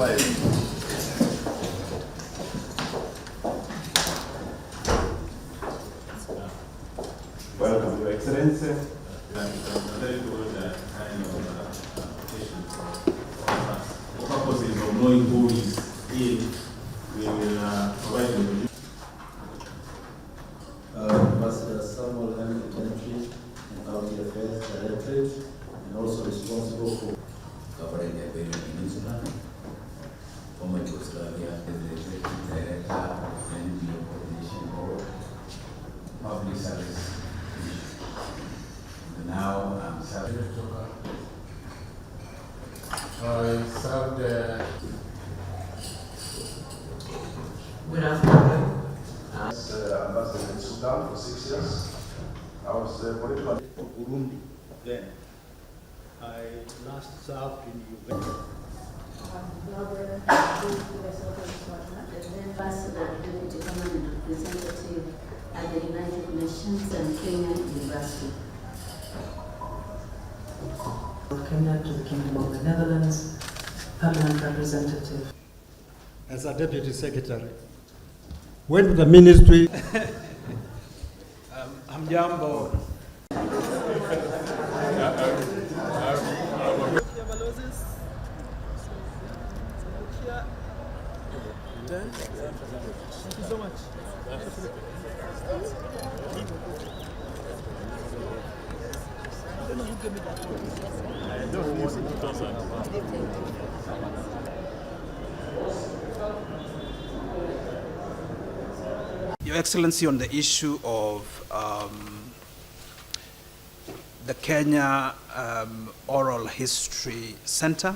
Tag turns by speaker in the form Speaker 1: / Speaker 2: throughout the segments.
Speaker 1: Welcome, Your Excellency. Very good kind of application for purposes of knowing who is in. We will provide you.
Speaker 2: Ambassador Samuel Hamilton Country and County Affairs Directorate, and also responsible for
Speaker 3: covering the Iberian Peninsula, former Musalia as the Executive Director and the Coordination Board, Public Service. And now I'm serving.
Speaker 4: I served
Speaker 5: Good afternoon.
Speaker 6: Ambassador in Sudan for 6 years. I was political
Speaker 7: for Burundi then. I last served in Uganda.
Speaker 5: Ambassador, Deputy Permanent Representative at the United Nations and Kenyan University. Kenya to the Kingdom of the Netherlands, Permanent Representative.
Speaker 7: As a Deputy Secretary. Went to the ministry. I'm Jambo. Thank you so much.
Speaker 8: Your Excellency, on the issue of the Kenya Oral History Center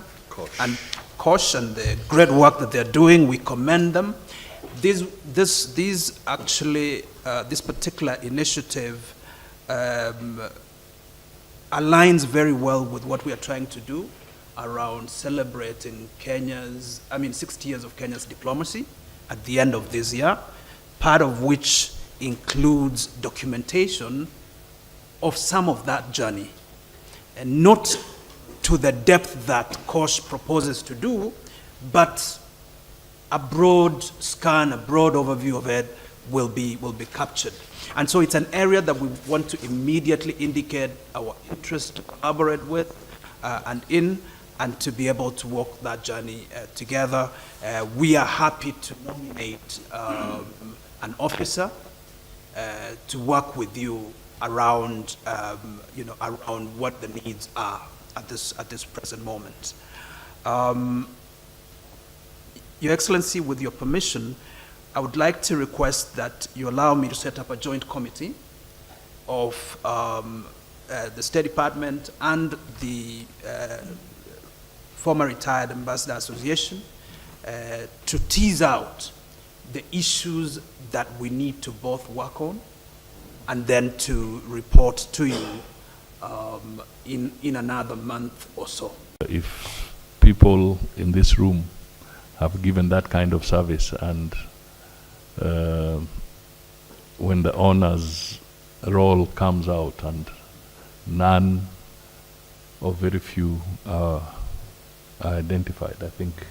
Speaker 8: and KOSH and the great work that they're doing, we commend them. This particular initiative aligns very well with what we are trying to do around celebrating 60 years of Kenya's diplomacy at the end of this year, part of which includes documentation of some of that journey, and not to the depth that KOSH proposes to do, but a broad scan, a broad overview of it will be captured. And so it's an area that we want to immediately indicate our interest to collaborate with and to be able to walk that journey together. We are happy to nominate an officer to work with you around around what the needs are at this present moment. Your Excellency, with your permission, I would like to request that you allow me to set up a joint committee of the State Department and the former retired Ambassador Association to tease out the issues that we need to both work on and then to report to you in another month or so.
Speaker 9: If people in this room have given that kind of service, and when the owner's role comes out and none or very few are identified, I think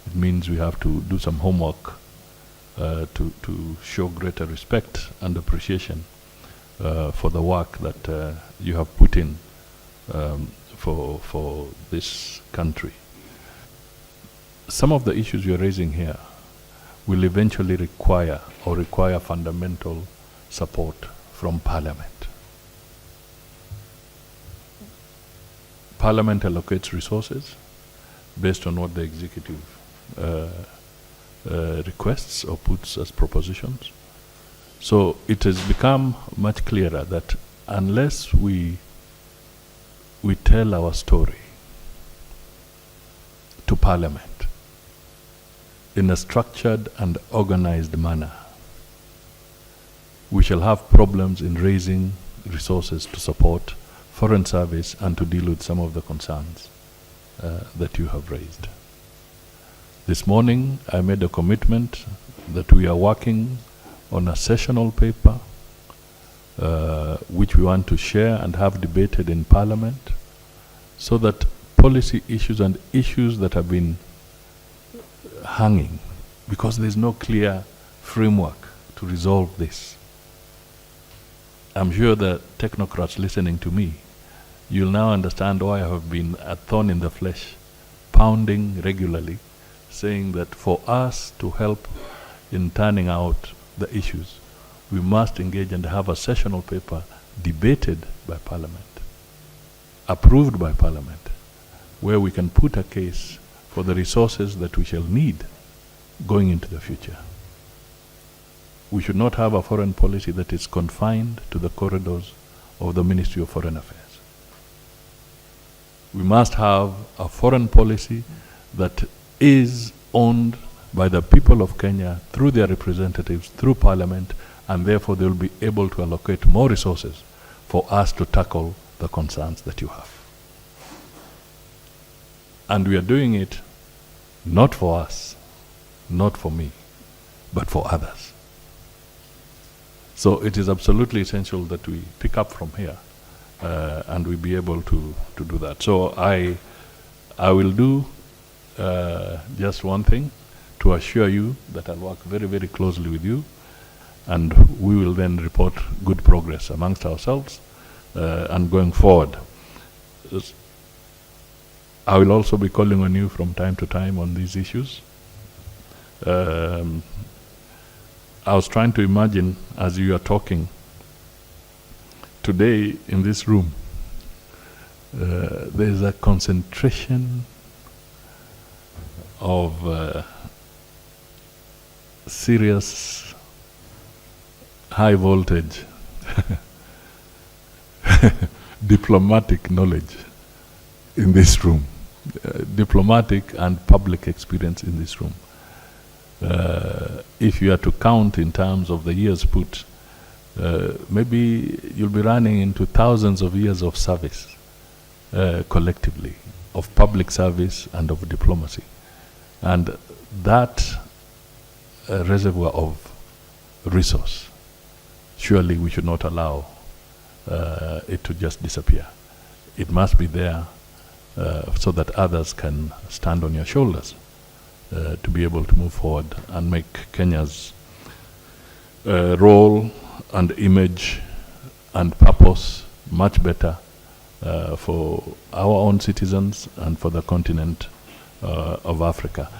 Speaker 9: it means we have to do some homework to show greater respect and appreciation for the work that you have put in for this country. Some of the issues you're raising here will eventually require fundamental support from Parliament. Parliament allocates resources based on what the executive requests or puts as propositions. So it has become much clearer that unless we tell our story to Parliament in a structured and organized manner, we shall have problems in raising resources to support Foreign Service and to deal with some of the concerns that you have raised. This morning, I made a commitment that we are working on a sessional paper which we want to share and have debated in Parliament, so that policy issues and issues that have been hanging because there's no clear framework to resolve this. I'm sure the technocrats listening to me, you'll now understand why I have been a thorn in the flesh, pounding regularly, saying that for us to help in turning out the issues, we must engage and have a sessional paper debated by Parliament, approved by Parliament, where we can put a case for the resources that we shall need going into the future. We should not have a foreign policy that is confined to the corridors of the Ministry of Foreign Affairs. We must have a foreign policy that is owned by the people of Kenya through their representatives, through Parliament, and therefore they will be able to allocate more resources for us to tackle the concerns that you have. And we are doing it not for us, not for me, but for others. So it is absolutely essential that we pick up from here and we be able to do that. So I will do just one thing to assure you that I'll work very, very closely with you, and we will then report good progress amongst ourselves and going forward. I will also be calling on you from time to time on these issues. I was trying to imagine as you are talking today in this room, there is a concentration of serious high voltage diplomatic knowledge in this room, diplomatic and public experience in this room. If you are to count in terms of the years put, maybe you'll be running into thousands of years of service collectively, of public service and of diplomacy. And that reservoir of resource, surely we should not allow it to just disappear. It must be there so that others can stand on your shoulders to be able to move forward and make Kenya's role and image and purpose much better for our own citizens and for the continent of Africa.